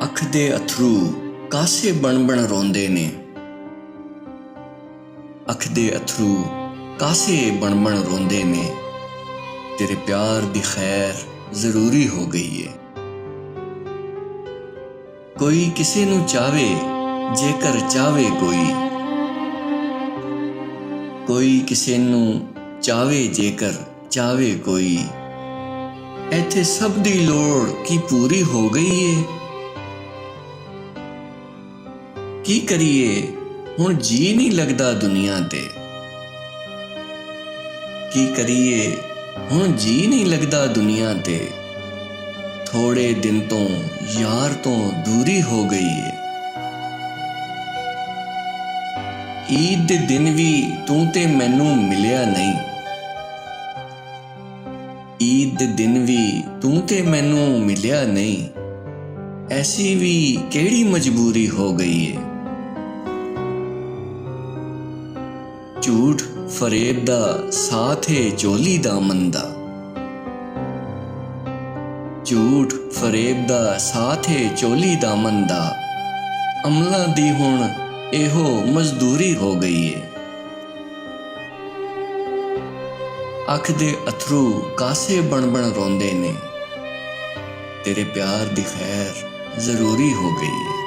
ਅੱਖ ਦੇ ਅਥਰੂ ਕਾਸੇ ਬਣ ਰੋਂਦੇ ਨੇ। ਅੱਖ ਦੇ ਅਥਰੂ ਕਾਸੇ ਬਣ ਰੋਂਦੇ ਨੇ। ਤੇਰੇ ਪਿਆਰ ਦੀ ਖੈਰ ਜ਼ਰੂਰੀ ਹੋ ਗਈ ਏ। ਕੋਈ ਕਿਸੇ ਨੂੰ ਚਾਵੇ ਜੇਕਰ ਚਾਵੇ ਕੋਈ ਕਿਸੇ ਨੂੰ ਚਾਵੇ ਜੇਕਰ ਚਾਵੇ ਕੋਈ। ਇੱਥੇ ਸਭ ਦੀ ਲੋੜ ਕੀ ਪੂਰੀ ਹੋ ਗਈ ਏ। ਕੀ ਕਰੀਏ ਹੁਣ ਜੀ ਨਹੀਂ ਲੱਗਦਾ ਦੁਨੀਆ ਤੇ। ਕੀ ਕਰੀਏ ਹੁਣ ਜੀ ਨਹੀਂ ਲੱਗਦਾ ਦੁਨੀਆ ਤੇ। ਥੋੜੇ ਦਿਨ ਤੋਂ ਯਾਰ ਤੋਂ ਦੂਰੀ ਹੋ ਗਈ ਏ। ਈਦ ਦੇ ਦਿਨ ਵੀ ਤੂੰ ਤੇ ਮੈਨੂੰ ਮਿਲਿਆ ਨਹੀਂ। ਈਦ ਦੇ ਦਿਨ ਵੀ ਤੂੰ ਤੇ ਮੈਨੂੰ ਮਿਲਿਆ ਨਹੀਂ। ਐਸੀ ਵੀ ਕਿਹੜੀ ਮਜਬੂਰੀ ਹੋ ਗਈ ਏ। ਝੂਠ ਫਰੇਬ ਦਾ ਸਾਥ ਏ ਚੋਲੀ ਦਾਮਨ ਦਾ। ਝੂਠ ਫਰੇਬ ਦਾ ਸਾਥ ਏ ਚੋਲੀ ਦਾਮਨ ਦਾ। ਅਮਲਾਂ ਦੀ ਹੁਣ ਇਹੋ ਮਜ਼ਦੂਰੀ ਹੋ ਗਈ ਏ। ਅੱਖ ਦੇ ਅਥਰੂ ਕਾਸੇ ਬਣ ਰੋਂਦੇ ਨੇ। ਤੇਰੇ ਪਿਆਰ ਦੀ ਖੈਰ ਜ਼ਰੂਰੀ ਹੋ ਗਈ ਏ।